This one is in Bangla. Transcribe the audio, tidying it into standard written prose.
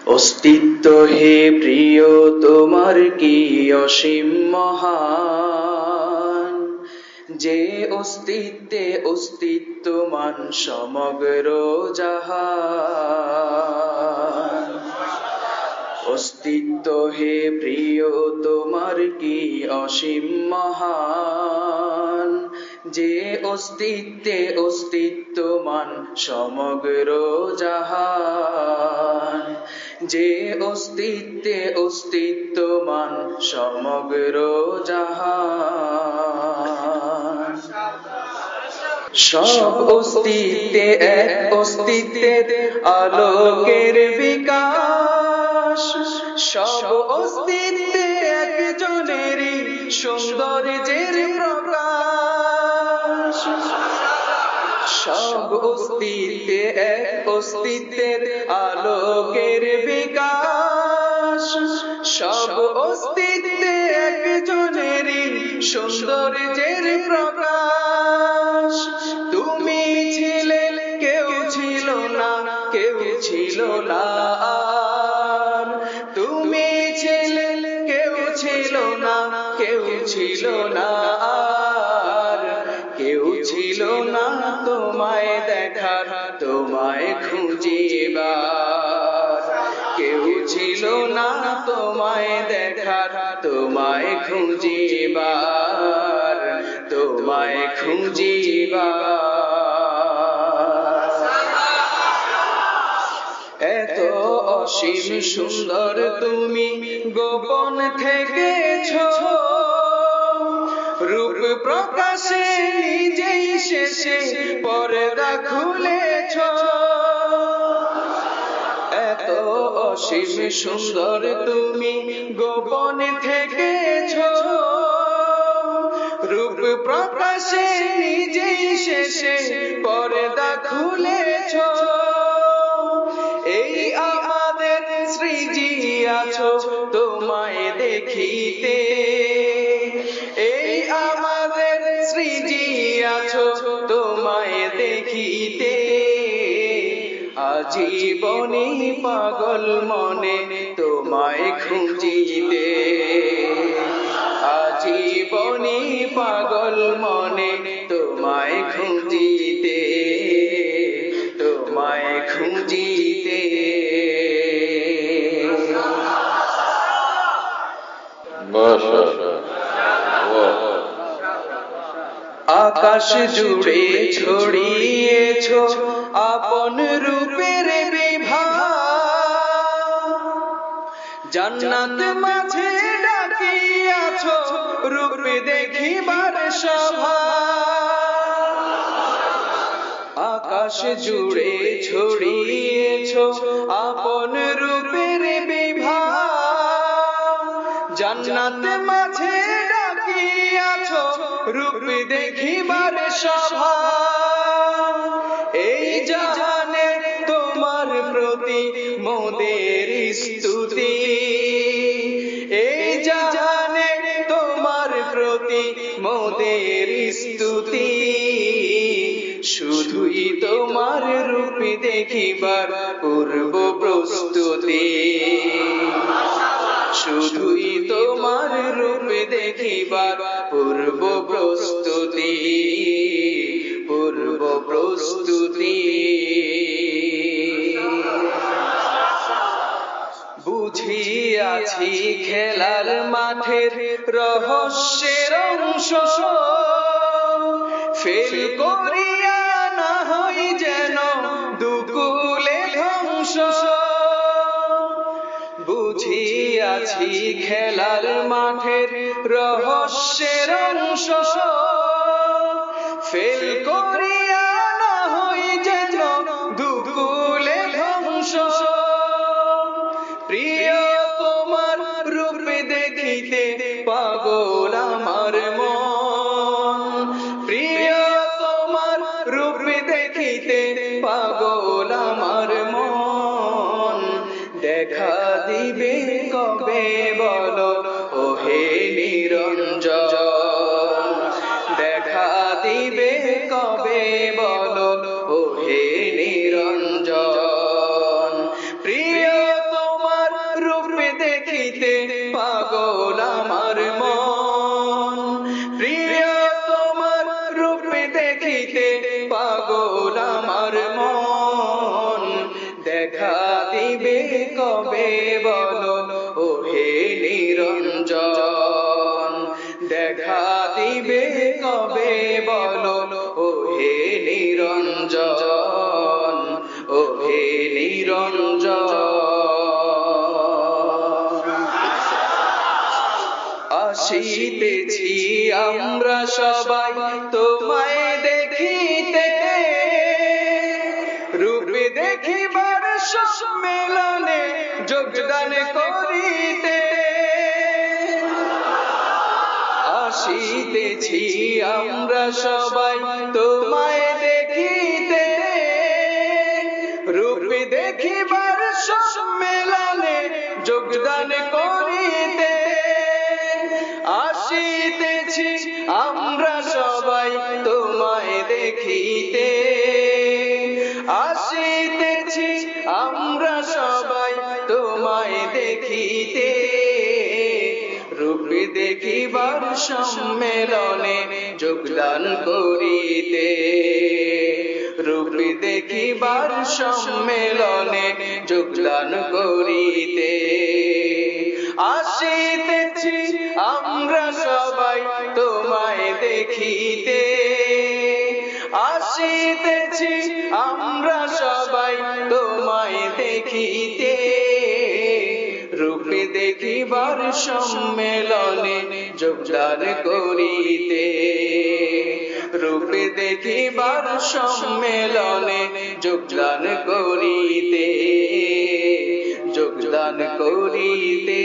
অস্তিত্ব হে প্রিয় তোমার কি অসীম মহান, যে অস্তিত্বে অস্তিত্বমান সমগ্র জাহান। অস্তিত্ব হে প্রিয় তোমার কি অসীম মহান, যে অস্তিত্বে অস্তিত্বমান সমগ্র জাহান। যে অস্তিত্বে অস্তিত্বমান সমগ্র জাহান। সব অস্তিত্বে এক অস্তিত্বের আলোকের বিকাশ, সব অস্তিত্বে একজনেরই সৌন্দর্যের প্রকাশ। সব অস্তিত্বে এক অস্তিত্বের আলোকের বিকাশ, সব অস্তিত্বে একজনেরই সৌন্দর্যের প্রকাশ। তুমি ছিলে কেউ ছিল না, কেউ ছিল না আর। তুমি ছিলে কেউ ছিল না, কেউ ছিল না আর। কেউ ছিল না তোমায় দেখার, তোমায় খুঁজিবার। কেউ ছিল না তোমায় দেখার, তোমায় খুঁজিবার, তোমায় খুঁজিবার। এত অসীম সুন্দর তুমি গোপন থেকেছো, রূপ প্রকাশে নিজেই শেষে পর্দা খুলেছো। এত অসীম সুন্দর তুমি গোপন থেকেছো, রূপ প্রকাশে নিজেই শেষে পর্দা খুলেছো। এই আমাদের সৃজি আছো তোমায় দেখিতে, এই আমাদের সৃজি আছো তোমায় দেখিতে। আজীবনী পাগল মনে তোমায় খুঁজিতে, আজীবনী পাগল মনে তোমায় খুঁজিতে, তোমায় খুঁজিতে। আকাশ জুড়ে ছড়িয়েছো আপন রূপের বিভা, জান্নাত মাঝে ডাকিয়াছো রূপ দেখিবার সভা। আকাশ জুড়ে ছড়িয়েছো আপন রূপের বিভা, জান্নাত মাঝে ডাকিয়াছো রূপ দেখিবার সভা। এই জাহানে তোমার প্রতি মোদের স্তুতি, এই জাহানে তোমার প্রতি মোদের স্তুতি। শুধুই তোমার রূপ দেখিবার পূর্ব প্রস্তুতি, শুধুই তোমার রূপ দেখিবার পূর্ব প্রস্তুতি, পূর্ব প্রস্তুতি। বুঝিয়াছি খেলার মাঠের রহস্যের অংশ, ফেল করিয়া না হই যেন দুকুলে ধ্বংস। বুঝিয়াছি খেলার মাঠের রহস্যের অংশ, ফেল করিয়া না হই যেন দুকুলে ধ্বংস। প্রিয় তোমার রূপ দেখিতে পাগল আমার মন, প্রিয় তোমার রূপ দেখিতে পাগল আমার মন। দেখা দিবে কবে বলো ওহে নিরঞ্জন, দেখা দিবে কবে বলো ওহে নিরঞ্জন। প্রিয় তোমার দেখিতে পাগল আমার মন প্রিয় তোমার রূপ দেখিতে পাগল আমার মন দেখা দিবে কবে বলো ও হে নিরঞ্জন দেখা দিবে কবে বলো ও হে নিরঞ্জন ও হে নিরঞ্জন আসিতেছি আমরা সবাই তোমায় দেখিতে রূপ দেখিবার সম্মেলনে যোগদান করিতে আসিতেছি আমরা সবাই তোমায় দেখিতে রূপ দেখিবার সম্মেলনে যোগদান করিতে আসিতেছি আমরা সবাই তোমায় দেখিতে আসিতেছি আমরা সবাই তোমায় দেখিতে রূপ দেখিবার সম্মেলনে যোগদান করিতে রূপ দেখিবার সম্মেলনে যোগদান করিতে আসিতেছি আমরা সবাই তোমায় দেখিতে আসিতেছি আমরা সবাই তোমায় দেখিতে রূপ দেখিবার সম্মেলনে যোগদান করিতে রূপ দেখিবার সম্মেলনে যোগদান করিতে যোগদান করিতে